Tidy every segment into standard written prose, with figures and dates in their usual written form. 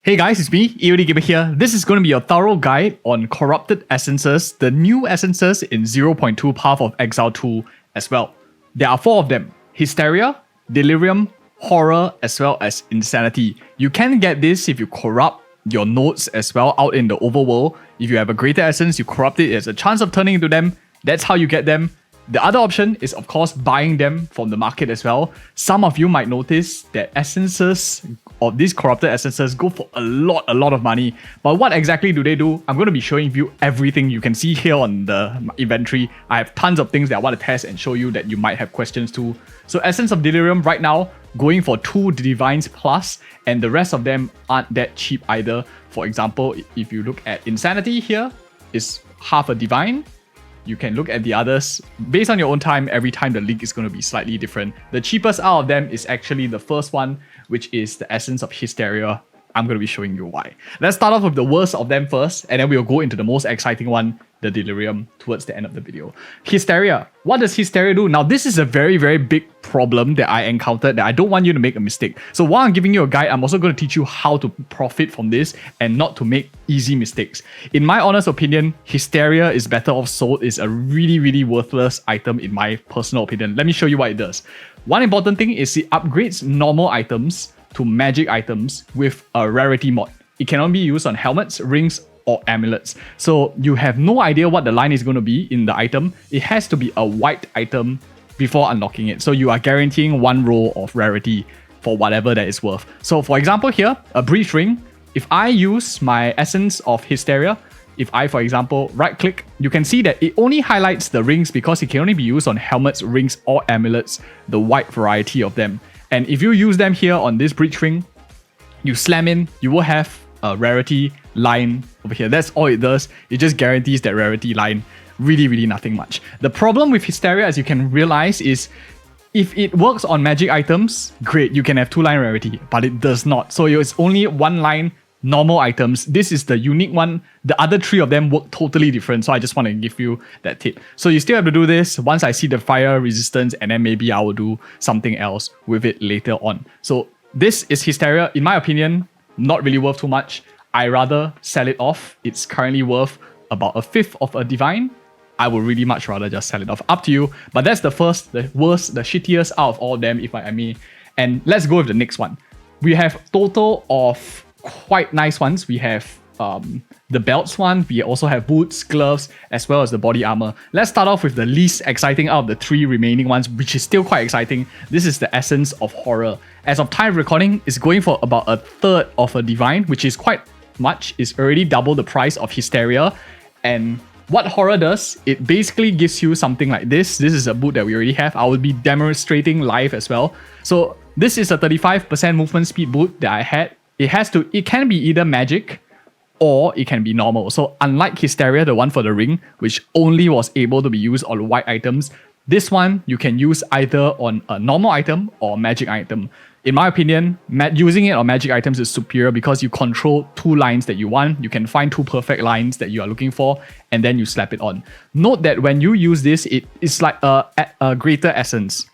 Hey guys, it's me, EODGamer here. This is going to be a thorough guide on corrupted essences, the new essences in 0.2 Path of Exile 2 as well. There are 4 of them: Hysteria, Delirium, Horror, as well as Insanity. You can get this if you corrupt your nodes as well out in the overworld. If you have a greater essence, you corrupt it, there's a chance of turning into them. That's how you get them. The other option is, of course, buying them from the market as well. Some of you might notice that essences of these corrupted essences go for a lot of money. But what exactly do they do? I'm going to be showing you everything you can see here on the inventory. I have tons of things that I want to test and show you that you might have questions to. So Essence of Delirium right now, going for 2 Divines plus, and the rest of them aren't that cheap either. For example, if you look at Insanity here, it's half a Divine. You can look at the others. Based on your own time, every time the league is going to be slightly different. The cheapest out of them is actually the first one, which is the Essence of Hysteria. I'm going to be showing you why. Let's start off with the worst of them first, and then we'll go into the most exciting one, the Delirium, towards the end of the video. Hysteria. What does Hysteria do? Now, this is a very big problem that I encountered that I don't want you to make a mistake. So while I'm giving you a guide, I'm also going to teach you how to profit from this and not to make easy mistakes. In my honest opinion, Hysteria is better off sold. It's a really worthless item in my personal opinion. Let me show you what it does. One important thing is it upgrades normal items to magic items with a rarity mod. It cannot be used on helmets, rings, or amulets. So you have no idea what the line is going to be in the item. It has to be a white item before unlocking it. So you are guaranteeing 1 roll of rarity for whatever that is worth. So for example here, a breach ring. If I use my Essence of Hysteria, if I, for example, right click, you can see that it only highlights the rings because it can only be used on helmets, rings, or amulets, the wide variety of them. And if you use them here on this breach ring, you slam in, you will have a rarity line over here. That's all it does. It just guarantees that rarity line. Really nothing much. The problem with Hysteria, as you can realize, is if it works on magic items, great, you can have 2-line rarity, but it does not. So it's only 1-line normal items. This is the unique one. The other 3 of them work totally different. So I just want to give you that tip. So you still have to do this once I see the fire resistance, and then maybe I will do something else with it later on. So this is Hysteria. In my opinion, not really worth too much. I rather sell it off. It's currently worth about 1/5 of a Divine. I would really much rather just sell it off. Up to you. But that's the first, the worst, the shittiest out of all of them, if I may. And let's go with the next one. We have total of quite nice ones. We have the belts one. We also have boots, gloves, as well as the body armor. Let's start off with the least exciting out of the 3 remaining ones, which is still quite exciting. This is the Essence of Horror. As of time of recording, it's going for about 1/3 of a Divine, which is quite much. It's already double the price of Hysteria. And what Horror does, it basically gives you something like this. This is a boot that we already have. I will be demonstrating live as well. So this is a 35% movement speed boot that I had. It can be either magic or it can be normal. So unlike Hysteria, the one for the ring, which only was able to be used on white items, this one you can use either on a normal item or magic item. In my opinion, using it on magic items is superior because you control 2 lines that you want. You can find 2 perfect lines that you are looking for, and then you slap it on. Note that when you use this, it's like a greater essence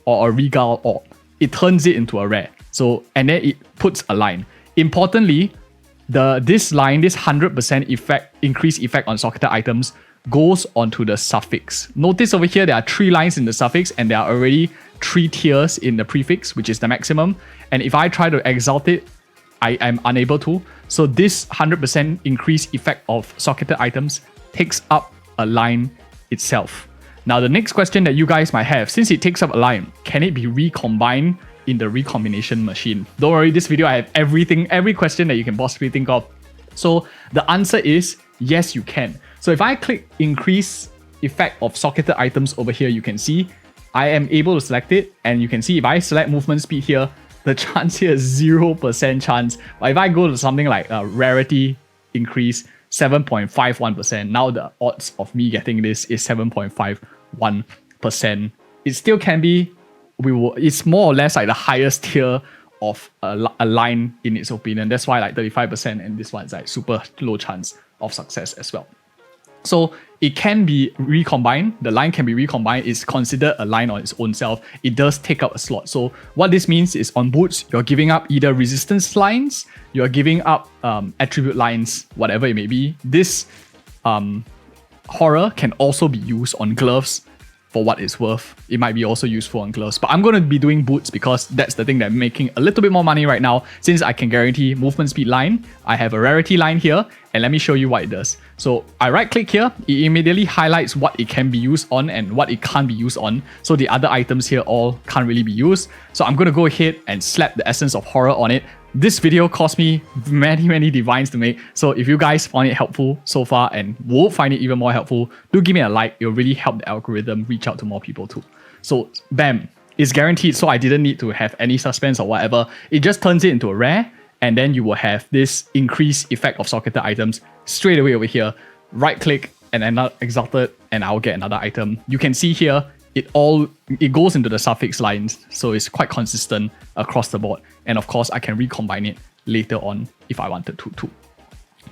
or a regal orb. It turns it into a rare. So, and then it puts a line. Importantly, this line, this 100% increase effect on socketed items goes onto the suffix. Notice over here, there are 3 lines in the suffix, and there are already 3 tiers in the prefix, which is the maximum. And if I try to exalt it, I am unable to. So this 100% increase effect of socketed items takes up a line itself. Now, the next question that you guys might have, since it takes up a line, can it be recombined in the recombination machine? Don't worry, this video I have every question that you can possibly think of. So the answer is yes, you can. So if I click increase effect of socketed items over here, you can see I am able to select it, and you can see if I select movement speed here, the chance here is 0% chance. But if I go to something like rarity increase, 7.51%. Now the odds of me getting this is 7.51%. It still can be. It's more or less like the highest tier of a line in its opinion. That's why like 35%, and this one is like super low chance of success as well. So it can be recombined. The line can be recombined. It's considered a line on its own self. It does take up a slot. So what this means is on boots, you're giving up either resistance lines, you're giving up attribute lines, whatever it may be. This horror can also be used on gloves for what it's worth. It might be also useful on gloves, but I'm going to be doing boots because that's the thing that I'm making a little bit more money right now, since I can guarantee movement speed line. I have a rarity line here, and let me show you what it does. So I right click here, it immediately highlights what it can be used on and what it can't be used on. So the other items here all can't really be used. So I'm going to go ahead and slap the essence of horror on it. This video cost me many divines to make, so if you guys found it helpful so far and will find it even more helpful, do give me a like. It'll really help the algorithm reach out to more people too. So bam, it's guaranteed, so I didn't need to have any suspense or whatever. It just turns it into a rare, and then you will have this increased effect of socketed items straight away over here. Right click and then exalted, and I'll get another item. You can see here, it goes into the suffix lines, so it's quite consistent across the board. And of course, I can recombine it later on if I wanted to too.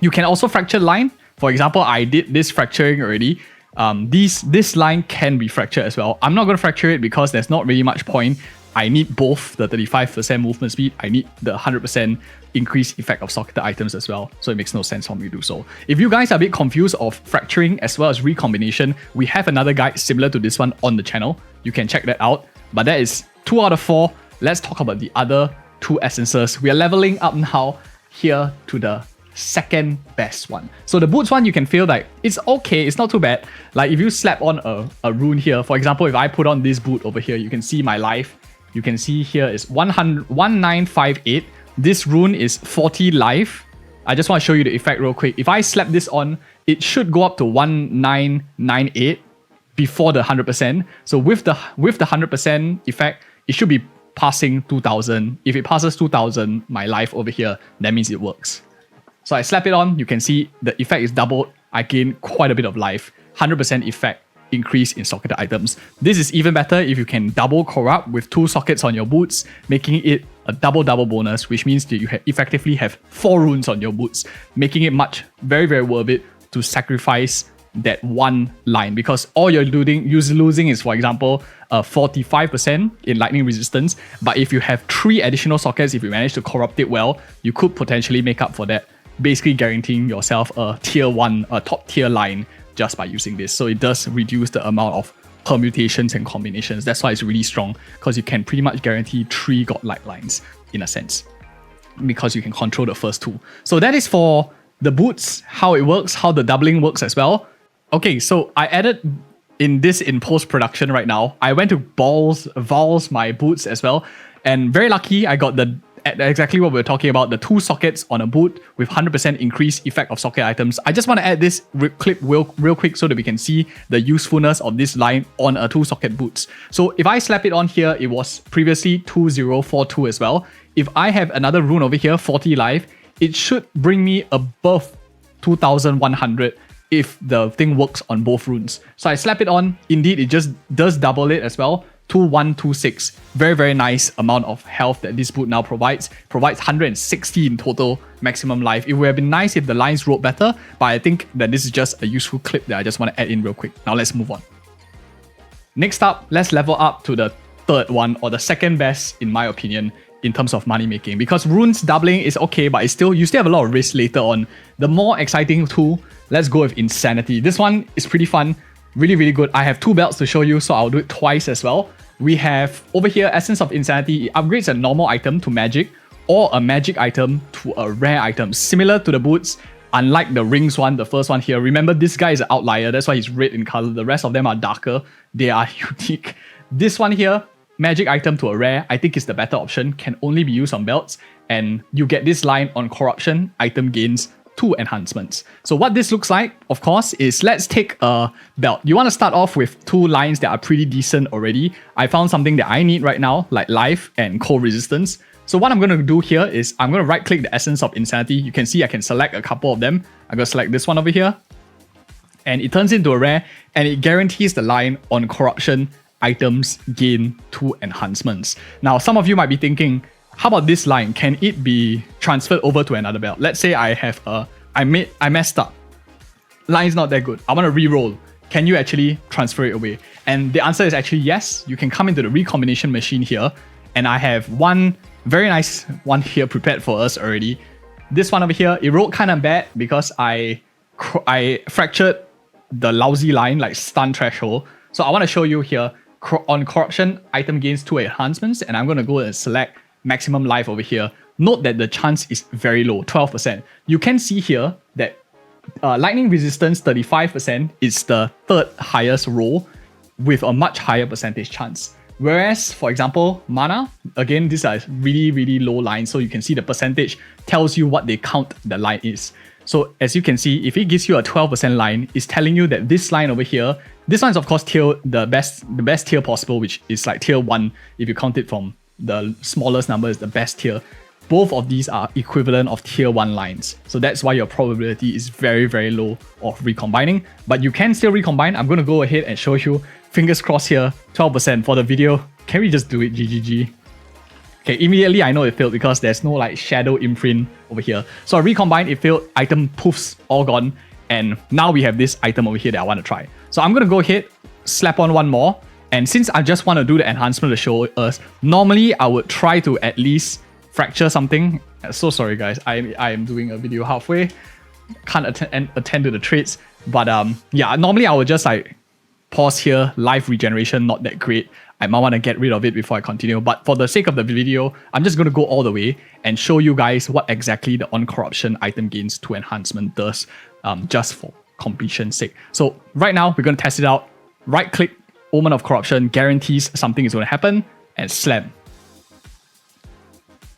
You can also fracture line. For example, I did this fracturing already. This line can be fractured as well. I'm not going to fracture it because there's not really much point. I need both the 35% movement speed. I need the 100% increased effect of socketed items as well. So it makes no sense for me to do so. If you guys are a bit confused of fracturing as well as recombination, we have another guide similar to this one on the channel. You can check that out. But that is 2 out of 4. Let's talk about the other 2 essences. We are leveling up now here to the second best one. So the boots one, you can feel like it's okay, it's not too bad. Like if you slap on a rune here, for example, if I put on this boot over here, you can see my life. You can see here is 1958. This rune is 40 life. I just want to show you the effect real quick. If I slap this on, it should go up to 1998 before the 100%. So with the 100% effect, it should be passing 2000. If it passes 2000, my life over here, that means it works. So I slap it on, you can see the effect is doubled. I gain quite a bit of life. 100% effect increase in socketed items. This is even better if you can double corrupt with 2 sockets on your boots, making it a double bonus, which means that you effectively have 4 runes on your boots, making it very worth it to sacrifice that one line, because all you're losing is, for example, 45% in lightning resistance. But if you have 3 additional sockets, if you manage to corrupt it well, you could potentially make up for that, basically guaranteeing yourself a tier 1, a top tier line just by using this. So it does reduce the amount of permutations and combinations. That's why it's really strong, because you can pretty much guarantee 3 godlike lines in a sense, because you can control the first 2. So that is for the boots, how it works, how the doubling works as well. Okay, so I added in post-production right now. I went to Vols my boots as well, and very lucky I got exactly what we're talking about, the 2 sockets on a boot with 100% increased effect of socket items. I just want to add this clip real quick so that we can see the usefulness of this line on a 2 socket boots. So if I slap it on here, it was previously 2042 as well. If I have another rune over here, 40 life, it should bring me above 2100 if the thing works on both runes. So I slap it on, indeed it just does double it as well. 2126. Very nice amount of health that this boot now provides. Provides 160 in total maximum life. It would have been nice if the lines wrote better, but I think that this is just a useful clip that I just want to add in real quick. Now let's move on. Next up, let's level up to the third one, or the second best in my opinion, in terms of money making, because runes doubling is okay, but you still have a lot of risk later on. The more exciting tool, let's go with Insanity. This one is pretty fun. Really good. I have 2 belts to show you, so I'll do it twice as well. We have over here Essence of Insanity. It upgrades a normal item to magic, or a magic item to a rare item, similar to the boots. Unlike the rings one, the first one here, remember this guy is an outlier, that's why he's red in color. The rest of them are darker. They are unique. This one here, magic item to a rare, I think is the better option. Can only be used on belts, and you get this line on corruption, item gains 2 enhancements. So what this looks like, of course, is let's take a belt. You want to start off with 2 lines that are pretty decent already. I found something that I need right now, like life and cold resistance. So what I'm going to do here is I'm going to right click the Essence of Insanity. You can see I can select a couple of them. I'm going to select this one over here, and it turns into a rare, and it guarantees the line on corruption, items gain 2 enhancements. Now some of you might be thinking, how about this line? Can it be transferred over to another belt? Let's say I have I messed up. line's not that good. I want to re-roll. Can you actually transfer it away? And the answer is actually yes. You can come into the recombination machine here, and I have one very nice one here prepared for us already. This one over here, it rolled kind of bad because I fractured the lousy line, like stun threshold. So I want to show you here on corruption, item gains 2 enhancements, and I'm going to go and select maximum life over here. Note that the chance is very low, 12%. You can see here that lightning resistance 35% is the third highest roll with a much higher percentage chance. Whereas, for example, mana, again, these are really, really low lines. So you can see the percentage tells you what they count the line is. So as you can see, if it gives you a 12% line, it's telling you that this line over here, this one is of course the best tier possible, which is like tier 1. If you count it from the smallest number is the best tier. Both of these are equivalent of tier 1 lines. So that's why your probability is very, very low of recombining. But you can still recombine. I'm going to go ahead and show you. Fingers crossed here, 12% for the video. Can we just do it, GGG? Okay, immediately I know it failed because there's no like shadow imprint over here. So I recombine, it failed, item poofs, all gone. And now we have this item over here that I want to try. So I'm going to go ahead, slap on one more. And since I just want to do the enhancement to show us, normally I would try to at least fracture something. So sorry guys, I am doing a video halfway. Can't attend to the trades. But yeah, normally I would just like pause here, life regeneration, not that great. I might want to get rid of it before I continue. But for the sake of the video, I'm just going to go all the way and show you guys what exactly the on corruption item gains 2 enhancement does, just for completion's sake. So right now, we're going to test it out. Right click, Omen of Corruption, guarantees something is going to happen, and slam.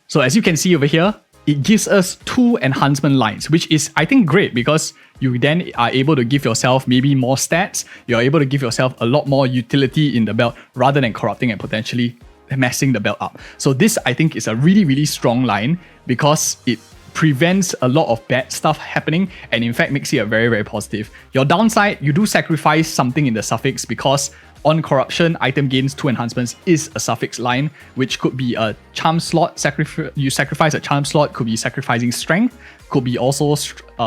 So as you can see over here, it gives us 2 enhancement lines, which is, I think, great because you then are able to give yourself maybe more stats. You're able to give yourself a lot more utility in the belt rather than corrupting and potentially messing the belt up. So this, I think, is a really, really strong line because it prevents a lot of bad stuff happening and in fact makes it a very, very positive. Your downside, you do sacrifice something in the suffix because on corruption, item gains 2 enhancements is a suffix line, which could be a charm slot. You sacrifice a charm slot, could be sacrificing strength, could be also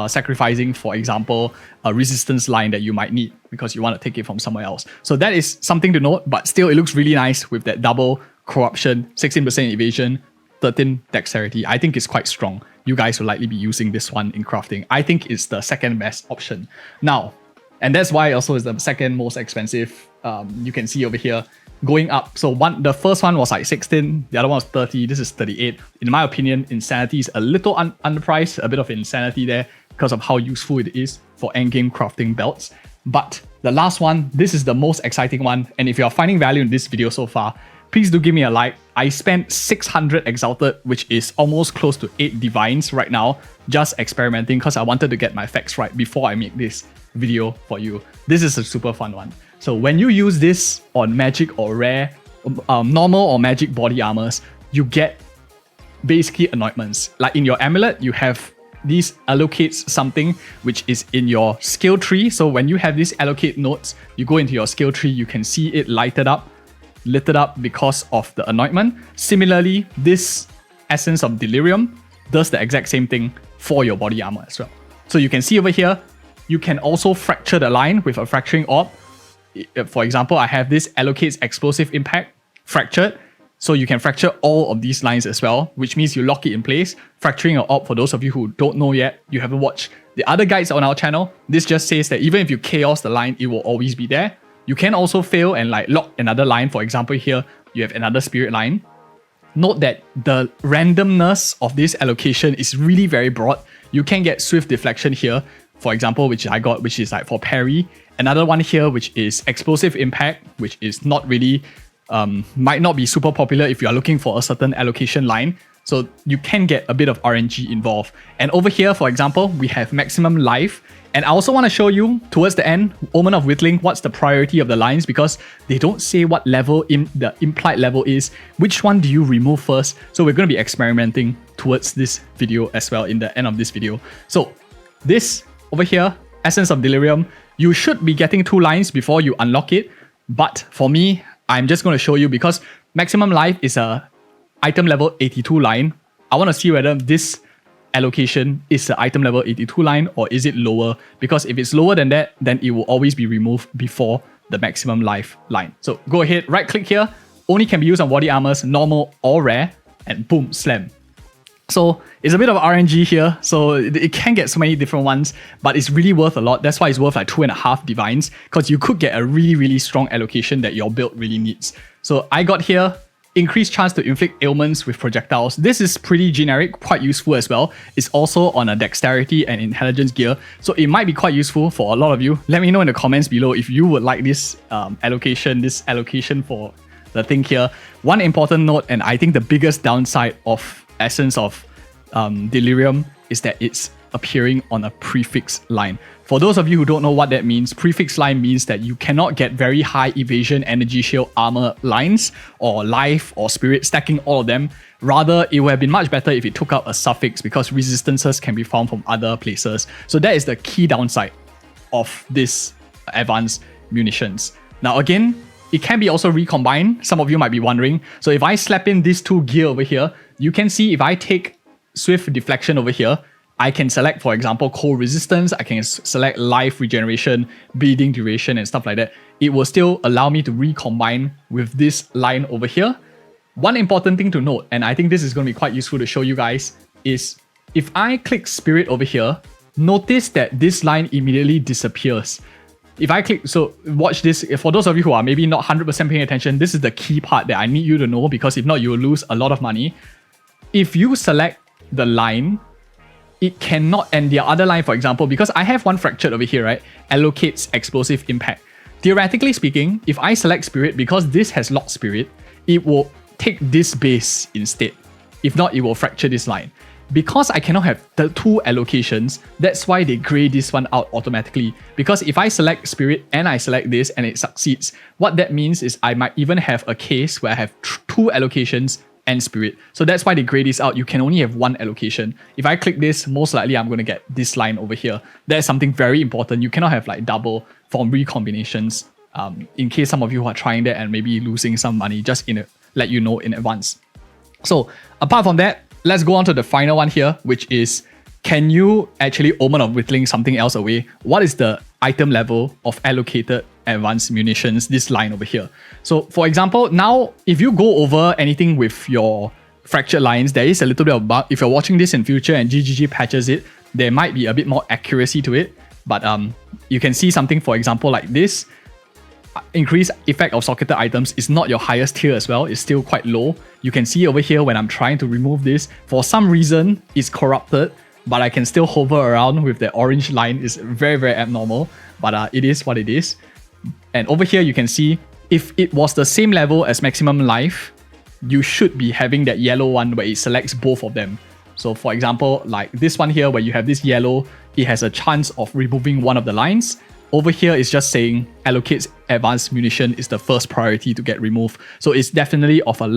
sacrificing, for example, a resistance line that you might need because you want to take it from somewhere else. So that is something to note, but still it looks really nice with that double corruption, 16% evasion, 13 dexterity. I think it's quite strong. You guys will likely be using this one in crafting. I think it's the second best option. Now, and that's why also is the second most expensive. You can see over here going up. So the first one was like 16, the other one was 30, this is 38. In my opinion, Insanity is a little underpriced, a bit of insanity there because of how useful it is for endgame crafting belts. But the last one, this is the most exciting one. And if you're finding value in this video so far, please do give me a like. I spent 600 Exalted, which is almost close to 8 Divines right now, just experimenting because I wanted to get my facts right before I make this video for you. This is a super fun one. So when you use this on magic or rare, normal or magic body armors, you get basically anointments. Like in your amulet, you have these allocates something which is in your skill tree. So when you have these allocate nodes, you go into your skill tree, you can see it lit up because of the anointment. Similarly, this essence of Delirium does the exact same thing for your body armor as well. So you can see over here, you can also fracture the line with a fracturing orb. For example, I have this allocates explosive impact fractured. So you can fracture all of these lines as well, which means you lock it in place. Fracturing an orb, for those of you who don't know yet, you haven't watched the other guides on our channel, this just says that even if you chaos the line, it will always be there. You can also fail and like lock another line. For example, here you have another spirit line. Note that the randomness of this allocation is really very broad. You can get swift deflection here, for example, which I got, which is like for parry. Another one here, which is explosive impact, which is not really, might not be super popular if you are looking for a certain allocation line. So you can get a bit of RNG involved. And over here, for example, we have maximum life. And I also want to show you towards the end, Omen of Whittling, what's the priority of the lines because they don't say what level the implied level is. Which one do you remove first? So we're going to be experimenting towards this video as well in the end of this video. So this over here, Essence of Delirium, you should be getting 2 lines before you unlock it. But for me, I'm just going to show you because maximum life is a item level 82 line. I want to see whether this allocation is the item level 82 line, or is it lower? Because if it's lower than that, then it will always be removed before the maximum life line. So go ahead, right click here, only can be used on body armors, normal or rare, and boom, slam. So it's a bit of RNG here, so it can get so many different ones, but it's really worth a lot. That's why it's worth like 2.5 divines, because you could get a really strong allocation that your build really needs. So I got here, increased chance to inflict ailments with projectiles. This is pretty generic, quite useful as well. It's also on a dexterity and intelligence gear, so it might be quite useful for a lot of you. Let me know in the comments below if you would like this allocation for the thing here. One important note, and I think the biggest downside of Essence of Delirium, is that it's appearing on a prefix line. For those of you who don't know what that means, prefix line means that you cannot get very high evasion, energy shield, armor lines, or life or spirit, stacking all of them. Rather, it would have been much better if it took out a suffix, because resistances can be found from other places. So that is the key downside of this advanced munitions. Now again, it can be also recombined. Some of you might be wondering. So if I slap in these two gear over here, you can see if I take Swift Deflection over here, I can select, for example, cold resistance, I can select life regeneration, bleeding duration, and stuff like that. It will still allow me to recombine with this line over here. One important thing to note, and I think this is going to be quite useful to show you guys, is if I click Spirit over here, notice that this line immediately disappears. If I click, so watch this, for those of you who are maybe not 100% paying attention, this is the key part that I need you to know, because if not, you will lose a lot of money. If you select the line, it cannot, and the other line, for example, because I have one fractured over here, right? Allocates explosive impact. Theoretically speaking, if I select Spirit, because this has locked Spirit, it will take this base instead. If not, it will fracture this line. Because I cannot have the two allocations, that's why they gray this one out automatically. Because if I select Spirit and I select this and it succeeds, what that means is I might even have a case where I have two allocations and Spirit. So that's why they gray this out. You can only have one allocation. If I click this, most likely I'm going to get this line over here. That's something very important. You cannot have like double form recombinations. In case some of you are trying that and maybe losing some money, just let you know in advance. So apart from that, let's go on to the final one here, which is, can you actually Omen of Whittling something else away? What is the item level of allocated advanced munitions, this line over here? So for example, now if you go over anything with your fractured lines, there is a little bit of bug. If you're watching this in future and GGG patches it, there might be a bit more accuracy to it. But you can see something, for example, like this. Increased effect of socketed items is not your highest tier as well. It's still quite low. You can see over here when I'm trying to remove this, for some reason it's corrupted, but I can still hover around with the orange line. It's very abnormal, but it is what it is. And over here you can see, if it was the same level as maximum life, you should be having that yellow one where it selects both of them. So for example, like this one here where you have this yellow, it has a chance of removing one of the lines. Over here is just saying Allocates advanced munition is the first priority to get removed. So it's definitely of a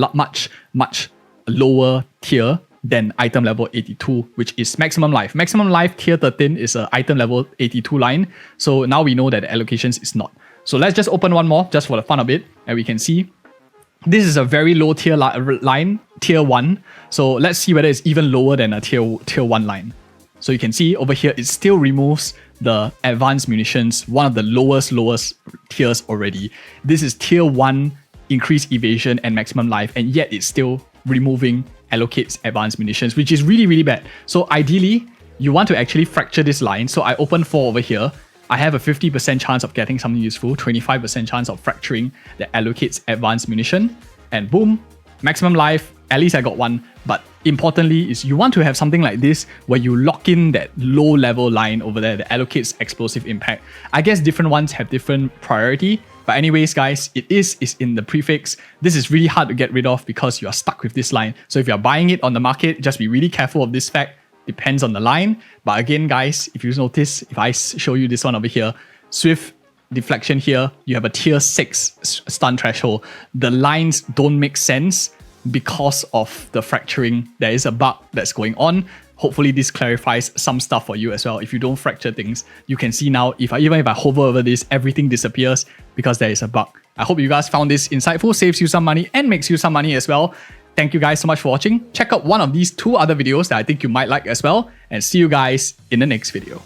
much lower tier than item level 82, which is maximum life. Maximum life tier 13 is an item level 82 line. So now we know that the allocations is not. So let's just open one more just for the fun of it. And we can see this is a very low tier line, tier 1. So let's see whether it's even lower than a tier 1 line. So you can see over here, it still removes the advanced munitions, one of the lowest tiers already. This is tier 1 increased evasion and maximum life, and yet it's still removing Allocates advanced munitions, which is really bad. So ideally, you want to actually fracture this line. So I open 4 over here. I have a 50% chance of getting something useful, 25% chance of fracturing the Allocates advanced munition, and boom, maximum life. At least I got one. But importantly is you want to have something like this where you lock in that low level line over there that allocates explosive impact. I guess different ones have different priority. But anyways, guys, it is in the prefix. This is really hard to get rid of because you are stuck with this line. So if you're buying it on the market, just be really careful of this fact. Depends on the line. But again, guys, if you notice, if I show you this one over here, Swift Deflection here, you have a tier 6 stun threshold. The lines don't make sense because of the fracturing. There is a bug that's going on. Hopefully this clarifies some stuff for you as well. If you don't fracture things, you can see now, even if I hover over this, everything disappears because there is a bug. I hope you guys found this insightful, saves you some money and makes you some money as well. Thank you guys so much for watching. Check out one of these 2 other videos that I think you might like as well, and see you guys in the next video.